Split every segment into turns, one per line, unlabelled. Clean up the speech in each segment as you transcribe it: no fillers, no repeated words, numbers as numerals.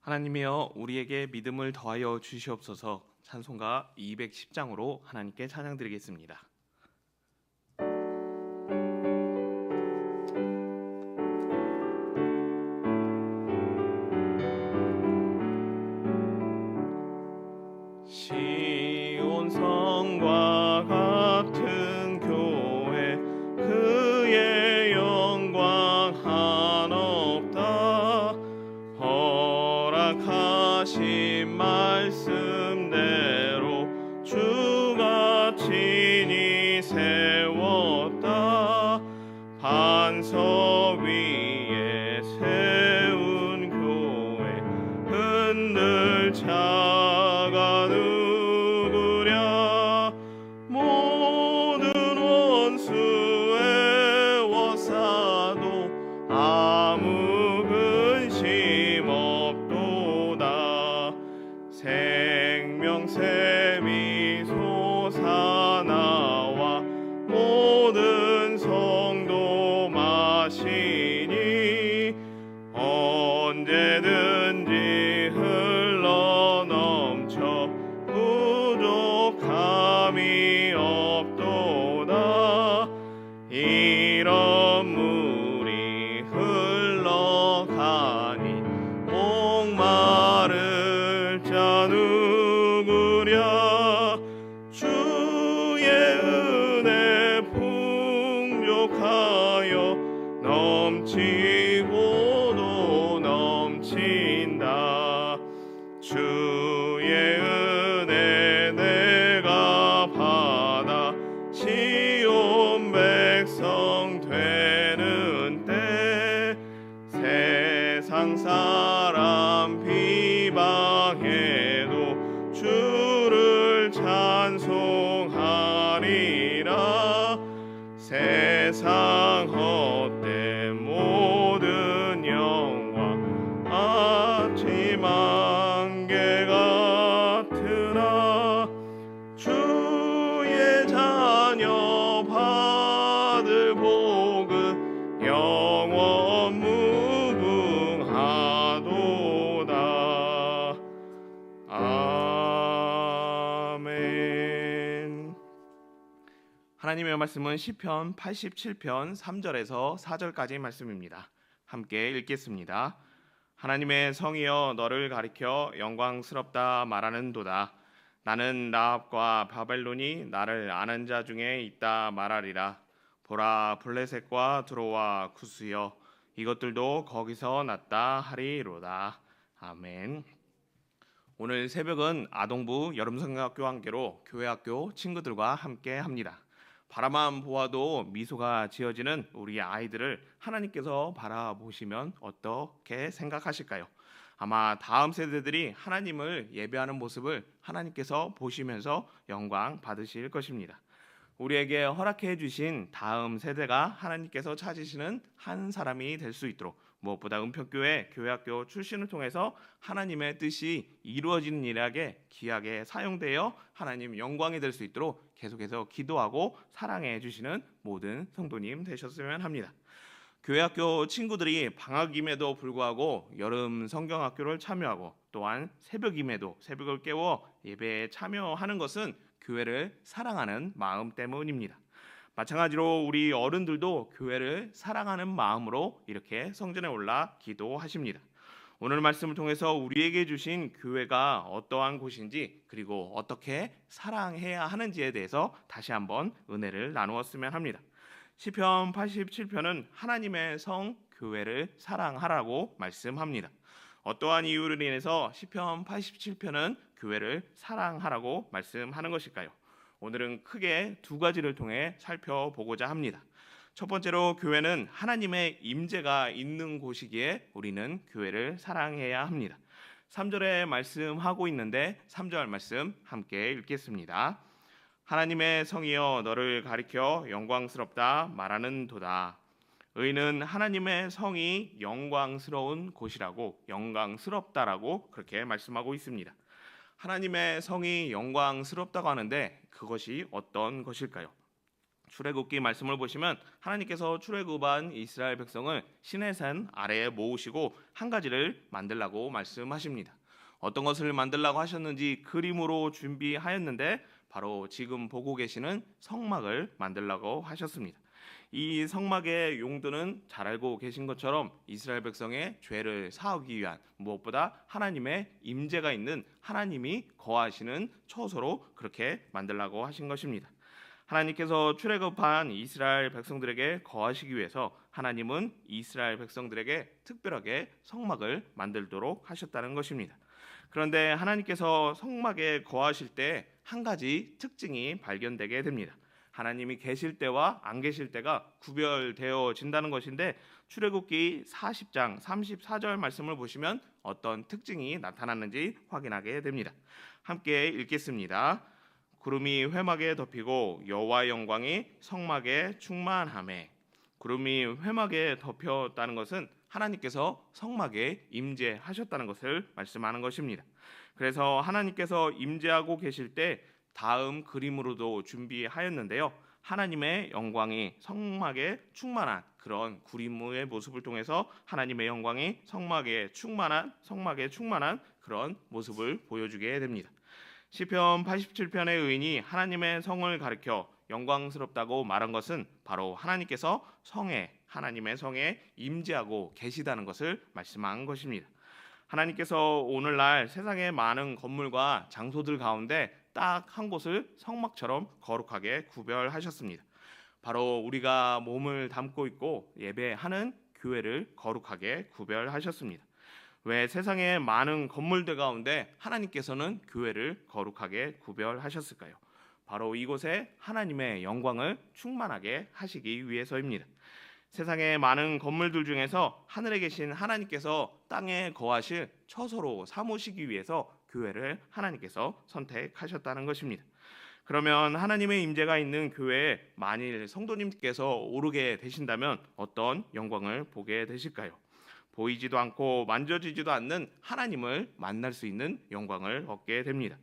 하나님이여 우리에게 믿음을 더하여 주시옵소서. 찬송가 210장으로 하나님께 찬양드리겠습니다. 시온 성과 같은 교회 그의 영광 한없다. 허락하신 말씀대로 주가 친히 세웠다. 반석 위에 세운 교회 흔들 자가 누구랴. 모든 원수의 워사도 아무 근심 없도다. 생명샘이 솟아나와 모든 성도 마시니 언제든지 흘러넘쳐 부족함이 없도다. 이런 물이 흘러가니 목마를 자 누구랴. 주의 은혜 풍족하여 넘치고도 넘친다. 주의 은혜 내가 받아 시온 백성 되는 때 세상 사람 비방해도 주를 찬송하리라. 세상 헛된 모든 영광 아침 안개 같으나 주의 자녀 받을 복은 영원 무궁하도다. 아멘. 하나님의 말씀은 시편 87편 3절에서 4절까지 말씀입니다. 함께 읽겠습니다. 하나님의 성이여 너를 가리켜 영광스럽다 말하는도다. 나는 라합과 바벨론이 나를 아는 자 중에 있다 말하리라. 보라 블레셋과 두로와 쿠스여 이것들도 거기서 났다 하리로다. 아멘. 오늘 새벽은 아동부 여름성경학교 관계로 교회학교 친구들과 함께 합니다. 바라만 보아도 미소가 지어지는 우리 아이들을 하나님께서 바라보시면 어떻게 생각하실까요? 아마 다음 세대들이 하나님을 예배하는 모습을 하나님께서 보시면서 영광 받으실 것입니다. 우리에게 허락해 주신 다음 세대가 하나님께서 찾으시는 한 사람이 될 수 있도록 무엇보다 은평교회 교회학교 출신을 통해서 하나님의 뜻이 이루어지는 일하게 귀하게 사용되어 하나님 영광이 될 수 있도록 계속해서 기도하고 사랑해 주시는 모든 성도님 되셨으면 합니다. 교회학교 친구들이 방학임에도 불구하고 여름 성경학교를 참여하고 또한 새벽임에도 새벽을 깨워 예배에 참여하는 것은 교회를 사랑하는 마음 때문입니다. 마찬가지로 우리 어른들도 교회를 사랑하는 마음으로 이렇게 성전에 올라 기도하십니다. 오늘 말씀을 통해서 우리에게 주신 교회가 어떠한 곳인지 그리고 어떻게 사랑해야 하는지에 대해서 다시 한번 은혜를 나누었으면 합니다. 시편 87편은 하나님의 성 교회를 사랑하라고 말씀합니다. 어떠한 이유로 인해서 시편 87편은 교회를 사랑하라고 말씀하는 것일까요? 오늘은 크게 두 가지를 통해 살펴보고자 합니다. 첫 번째로 교회는 하나님의 임재가 있는 곳이기에 우리는 교회를 사랑해야 합니다. 3절에 말씀하고 있는데 3절 말씀 함께 읽겠습니다. 하나님의 성이여 너를 가리켜 영광스럽다 말하는도다. 의는 하나님의 성이 영광스러운 곳이라고 영광스럽다라고 그렇게 말씀하고 있습니다. 하나님의 성이 영광스럽다고 하는데 그것이 어떤 것일까요? 출애굽기 말씀을 보시면 하나님께서 출애굽한 이스라엘 백성을 시내산 아래에 모으시고 한 가지를 만들라고 말씀하십니다. 어떤 것을 만들라고 하셨는지 그림으로 준비하였는데 바로 지금 보고 계시는 성막을 만들라고 하셨습니다. 이 성막의 용도는 잘 알고 계신 것처럼 이스라엘 백성의 죄를 사하기 위한, 무엇보다 하나님의 임재가 있는, 하나님이 거하시는 처소로 그렇게 만들라고 하신 것입니다. 하나님께서 출애굽한 이스라엘 백성들에게 거하시기 위해서 하나님은 이스라엘 백성들에게 특별하게 성막을 만들도록 하셨다는 것입니다. 그런데 하나님께서 성막에 거하실 때 한 가지 특징이 발견되게 됩니다. 하나님이 계실 때와 안 계실 때가 구별되어진다는 것인데, 출애굽기 40장 34절 말씀을 보시면 어떤 특징이 나타났는지 확인하게 됩니다. 함께 읽겠습니다. 구름이 회막에 덮이고 여호와의 영광이 성막에 충만하매. 구름이 회막에 덮였다는 것은 하나님께서 성막에 임재하셨다는 것을 말씀하는 것입니다. 그래서 하나님께서 임재하고 계실 때 다음 그림으로도 준비하였는데요. 하나님의 영광이 성막에 충만한 그런 구름의 모습을 통해서 하나님의 영광이 성막에 충만한 그런 모습을 보여주게 됩니다. 시편 87편의 의인이 하나님의 성을 가리켜 영광스럽다고 말한 것은 바로 하나님께서 하나님의 성에 임재하고 계시다는 것을 말씀한 것입니다. 하나님께서 오늘날 세상의 많은 건물과 장소들 가운데 딱 한 곳을 성막처럼 거룩하게 구별하셨습니다. 바로 우리가 몸을 담고 있고 예배하는 교회를 거룩하게 구별하셨습니다. 왜 세상의 많은 건물들 가운데 하나님께서는 교회를 거룩하게 구별하셨을까요? 바로 이곳에 하나님의 영광을 충만하게 하시기 위해서입니다. 세상의 많은 건물들 중에서 하늘에 계신 하나님께서 땅에 거하실 처소로 삼으시기 위해서 교회를 하나님께서 선택하셨다는 것입니다. 그러면 하나님의 임재가 있는 교회에 만일 성도님께서 오르게 되신다면 어떤 영광을 보게 되실까요? 보이지도 않고 만져지지도 않는 하나님을 만날 수 있는 영광을 얻게 됩니다.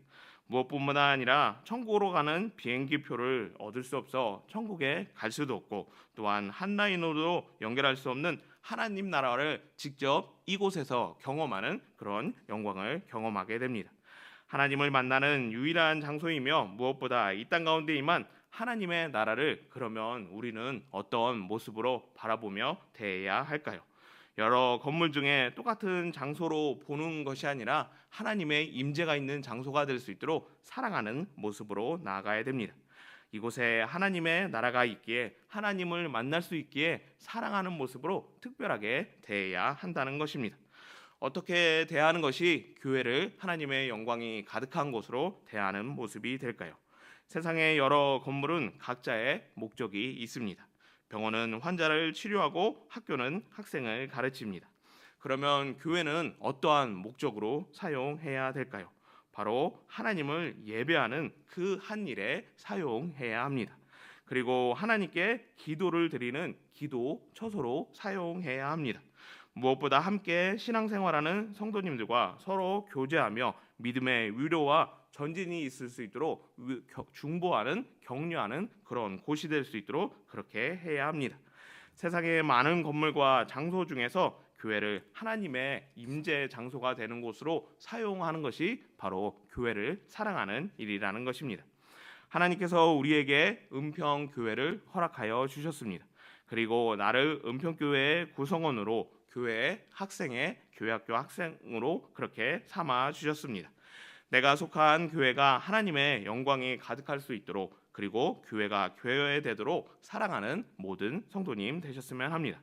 무엇뿐만 아니라 천국으로 가는 비행기 표를 얻을 수 없어 천국에 갈 수도 없고, 또한 한라인으로 연결할 수 없는 하나님 나라를 직접 이곳에서 경험하는 그런 영광을 경험하게 됩니다. 하나님을 만나는 유일한 장소이며 무엇보다 이 땅 가운데이만 하나님의 나라를 그러면 우리는 어떤 모습으로 바라보며 대해야 할까요? 여러 건물 중에 똑같은 장소로 보는 것이 아니라 하나님의 임재가 있는 장소가 될 수 있도록 사랑하는 모습으로 나아가야 됩니다. 이곳에 하나님의 나라가 있기에, 하나님을 만날 수 있기에 사랑하는 모습으로 특별하게 대해야 한다는 것입니다. 어떻게 대하는 것이 교회를 하나님의 영광이 가득한 곳으로 대하는 모습이 될까요? 세상의 여러 건물은 각자의 목적이 있습니다. 병원은 환자를 치료하고 학교는 학생을 가르칩니다. 그러면 교회는 어떠한 목적으로 사용해야 될까요? 바로 하나님을 예배하는 그 한 일에 사용해야 합니다. 그리고 하나님께 기도를 드리는 기도 처소로 사용해야 합니다. 무엇보다 함께 신앙생활하는 성도님들과 서로 교제하며 믿음의 위로와 전진이 있을 수 있도록 중보하는, 격려하는 그런 곳이 될 수 있도록 그렇게 해야 합니다. 세상의 많은 건물과 장소 중에서 교회를 하나님의 임재 장소가 되는 곳으로 사용하는 것이 바로 교회를 사랑하는 일이라는 것입니다. 하나님께서 우리에게 은평교회를 허락하여 주셨습니다. 그리고 나를 은평교회의 구성원으로, 교회의 학생의 교회학교 학생으로 그렇게 삼아 주셨습니다. 내가 속한 교회가 하나님의 영광이 가득할 수 있도록, 그리고 교회가 교회되도록 사랑하는 모든 성도님 되셨으면 합니다.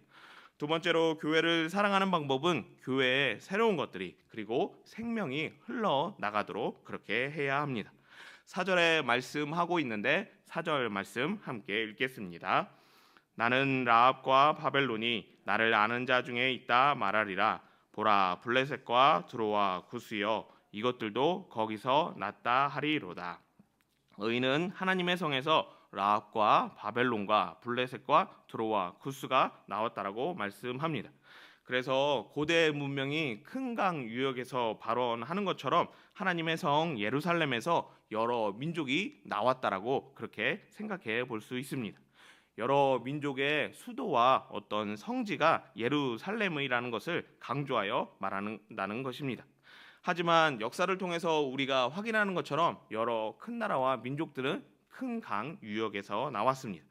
두 번째로 교회를 사랑하는 방법은 교회의 새로운 것들이, 그리고 생명이 흘러나가도록 그렇게 해야 합니다. 4절에 말씀하고 있는데 4절 말씀 함께 읽겠습니다. 나는 라합과 바벨론이 나를 아는 자 중에 있다 말하리라. 보라, 블레셋과 두로와 구스여, 이것들도 거기서 났다 하리로다. 의인은 하나님의 성에서 라합과 바벨론과 블레셋과 두로와 구스가 나왔다라고 말씀합니다. 그래서 고대 문명이 큰 강 유역에서 발원하는 것처럼 하나님의 성 예루살렘에서 여러 민족이 나왔다라고 그렇게 생각해 볼 수 있습니다. 여러 민족의 수도와 어떤 성지가 예루살렘이라는 것을 강조하여 말한다는 것입니다. 하지만 역사를 통해서 우리가 확인하는 것처럼 여러 큰 나라와 민족들은 큰 강 유역에서 나왔습니다.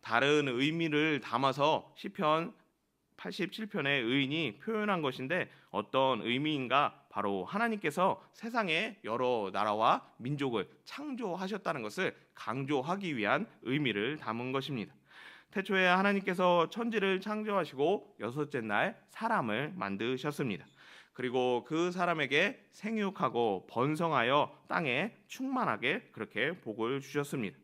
다른 의미를 담아서 시편 87편의 의인이 표현한 것인데 어떤 의미인가? 바로 하나님께서 세상의 여러 나라와 민족을 창조하셨다는 것을 강조하기 위한 의미를 담은 것입니다. 태초에 하나님께서 천지를 창조하시고 여섯째 날 사람을 만드셨습니다. 그리고 그 사람에게 생육하고 번성하여 땅에 충만하게 그렇게 복을 주셨습니다.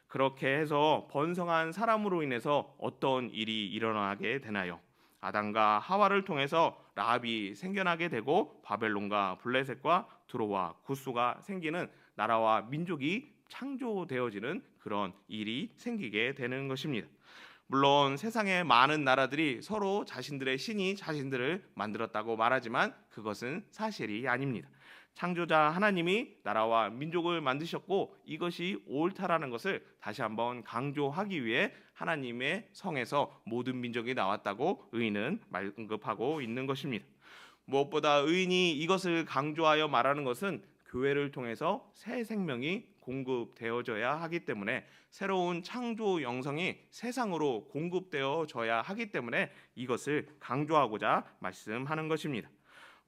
그렇게 해서 번성한 사람으로 인해서 어떤 일이 일어나게 되나요? 아담과 하와를 통해서 라합이 생겨나게 되고 바벨론과 블레셋과 두로와 구스가 생기는 나라와 민족이 창조되어지는 그런 일이 생기게 되는 것입니다. 물론 세상의 많은 나라들이 서로 자신들의 신이 자신들을 만들었다고 말하지만 그것은 사실이 아닙니다. 창조자 하나님이 나라와 민족을 만드셨고 이것이 옳다라는 것을 다시 한번 강조하기 위해 하나님의 성에서 모든 민족이 나왔다고 의인은 언급하고 있는 것입니다. 무엇보다 의인이 이것을 강조하여 말하는 것은 교회를 통해서 새 생명이 공급되어져야 하기 때문에 새로운 창조 영성이 세상으로 공급되어져야 하기 때문에 이것을 강조하고자 말씀하는 것입니다.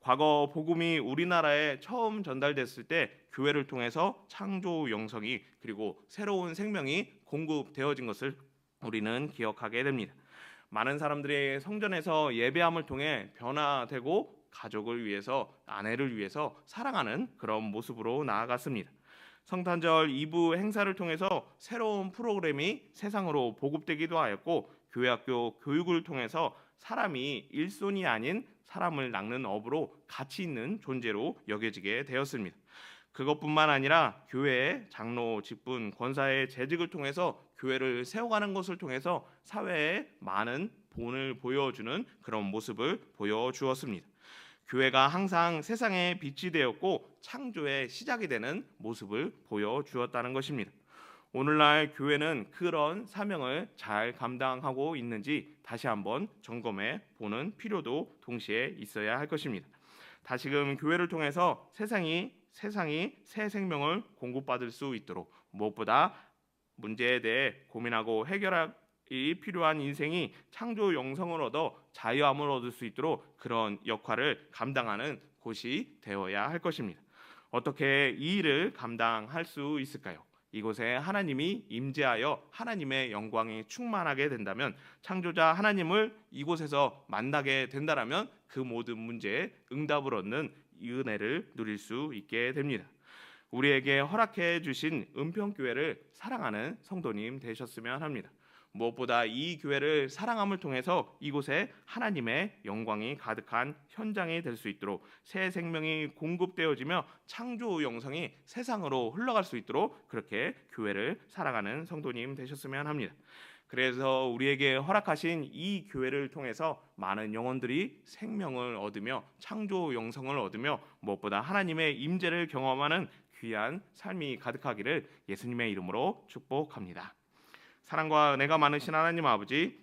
과거 복음이 우리나라에 처음 전달됐을 때 교회를 통해서 창조 영성이 그리고 새로운 생명이 공급되어진 것을 우리는 기억하게 됩니다. 많은 사람들이 성전에서 예배함을 통해 변화되고 가족을 위해서 아내를 위해서 사랑하는 그런 모습으로 나아갔습니다. 성탄절 2부 행사를 통해서 새로운 프로그램이 세상으로 보급되기도 하였고 교회학교 교육을 통해서 사람이 일손이 아닌 사람을 낳는 업으로 가치 있는 존재로 여겨지게 되었습니다. 그것뿐만 아니라 교회의 장로, 직분, 권사의 재직을 통해서 교회를 세워가는 것을 통해서 사회에 많은 본을 보여주는 그런 모습을 보여주었습니다. 교회가 항상 세상의 빛이 되었고 창조의 시작이 되는 모습을 보여주었다는 것입니다. 오늘날 교회는 그런 사명을 잘 감당하고 있는지 다시 한번 점검해 보는 필요도 동시에 있어야 할 것입니다. 다시금 교회를 통해서 세상이 새 생명을 공급받을 수 있도록 무엇보다 문제에 대해 고민하고 해결하기 필요한 인생이 창조 영성을 얻어 자유함을 얻을 수 있도록 그런 역할을 감당하는 곳이 되어야 할 것입니다. 어떻게 이 일을 감당할 수 있을까요? 이곳에 하나님이 임재하여 하나님의 영광이 충만하게 된다면 창조자 하나님을 이곳에서 만나게 된다라면 그 모든 문제에 응답을 얻는 이 은혜를 누릴 수 있게 됩니다. 우리에게 허락해 주신 은평교회를 사랑하는 성도님 되셨으면 합니다. 무엇보다 이 교회를 사랑함을 통해서 이곳에 하나님의 영광이 가득한 현장이 될 수 있도록 새 생명이 공급되어지며 창조 영성이 세상으로 흘러갈 수 있도록 그렇게 교회를 사랑하는 성도님 되셨으면 합니다. 그래서 우리에게 허락하신 이 교회를 통해서 많은 영혼들이 생명을 얻으며 창조 영성을 얻으며 무엇보다 하나님의 임재를 경험하는 귀한 삶이 가득하기를 예수님의 이름으로 축복합니다. 사랑과 은혜가 많으신 하나님 아버지,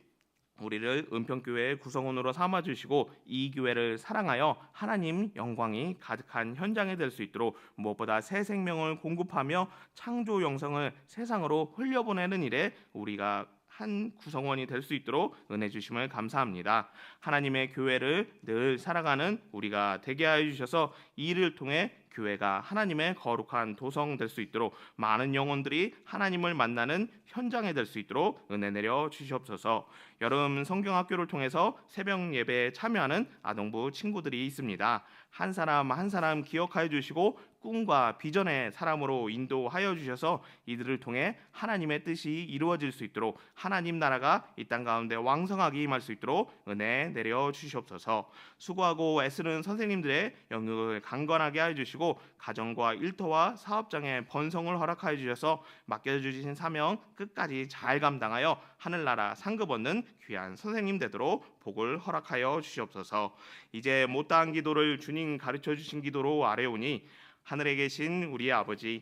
우리를 은평교회의 구성원으로 삼아주시고 이 교회를 사랑하여 하나님 영광이 가득한 현장이 될 수 있도록 무엇보다 새 생명을 공급하며 창조 영성을 세상으로 흘려보내는 일에 우리가 한 구성원이 될 수 있도록 은혜 주심을 감사합니다. 하나님의 교회를 늘 살아가는 우리가 되게 하여 주셔서 이 일을 통해 교회가 하나님의 거룩한 도성 될 수 있도록 많은 영혼들이 하나님을 만나는 현장에 될 수 있도록 은혜 내려 주시옵소서. 여름 성경학교를 통해서 새벽 예배에 참여하는 아동부 친구들이 있습니다. 한 사람 한 사람 기억하여 주시고 꿈과 비전의 사람으로 인도하여 주셔서 이들을 통해 하나님의 뜻이 이루어질 수 있도록 하나님 나라가 이 땅 가운데 왕성하게 임할 수 있도록 은혜 내려 주시옵소서. 수고하고 애쓰는 선생님들의 영역을 강건하게 하여 주시고 가정과 일터와 사업장의 번성을 허락하여 주셔서 맡겨주신 사명 끝까지 잘 감당하여 하늘나라 상급 얻는 귀한 선생님 되도록 복을 허락하여 주시옵소서. 이제 못다한 기도를 주님 가르쳐 주신 기도로 아뢰오니 하늘에 계신 우리 아버지의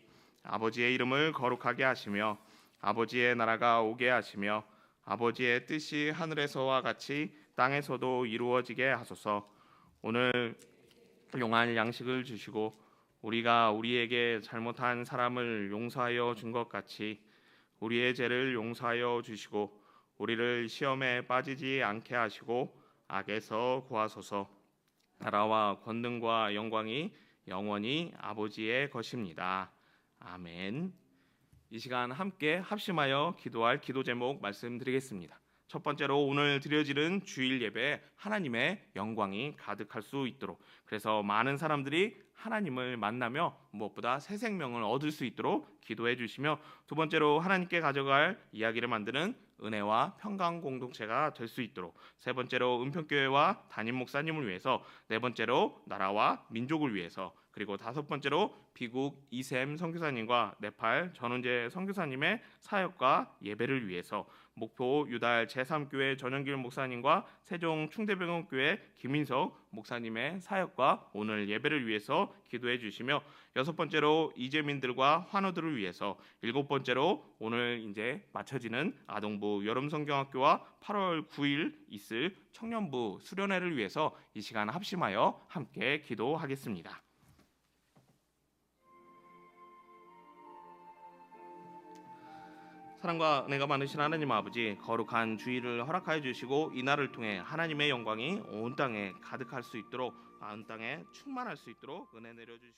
이름을 거룩하게 하시며 아버지의 나라가 오게 하시며 아버지의 뜻이 하늘에서와 같이 땅에서도 이루어지게 하소서. 오늘 용할 양식을 주시고 우리가 우리에게 잘못한 사람을 용서하여 준 것 같이 우리의 죄를 용서하여 주시고 우리를 시험에 빠지지 않게 하시고 악에서 구하소서. 나라와 권능과 영광이 영원히 아버지의 것입니다. 아멘. 이 시간 함께 합심하여 기도할 기도 제목 말씀드리겠습니다. 첫 번째로 오늘 드려지는 주일 예배에 하나님의 영광이 가득할 수 있도록, 그래서 많은 사람들이 하나님을 만나며 무엇보다 새 생명을 얻을 수 있도록 기도해 주시며, 두 번째로 하나님께 가져갈 이야기를 만드는 은혜와 평강 공동체가 될 수 있도록, 세 번째로 은평교회와 담임 목사님을 위해서, 네 번째로 나라와 민족을 위해서, 그리고 다섯 번째로 비국 이샘 선교사님과 네팔 전은재 선교사님의 사역과 예배를 위해서, 목포 유달 제3교회 전영길 목사님과 세종 충대병원교회 김인석 목사님의 사역과 오늘 예배를 위해서 기도해 주시며, 여섯 번째로 이재민들과 환우들을 위해서, 일곱 번째로 오늘 이제 마쳐지는 아동부 여름성경학교와 8월 9일 있을 청년부 수련회를 위해서 이 시간 합심하여 함께 기도하겠습니다. 사랑과 은혜가 많으신 하나님 아버지, 거룩한 주일을 허락하여 주시고 이날을 통해 하나님의 영광이 온 땅에 가득할 수 있도록, 온 땅에 충만할 수 있도록 은혜 내려 주시고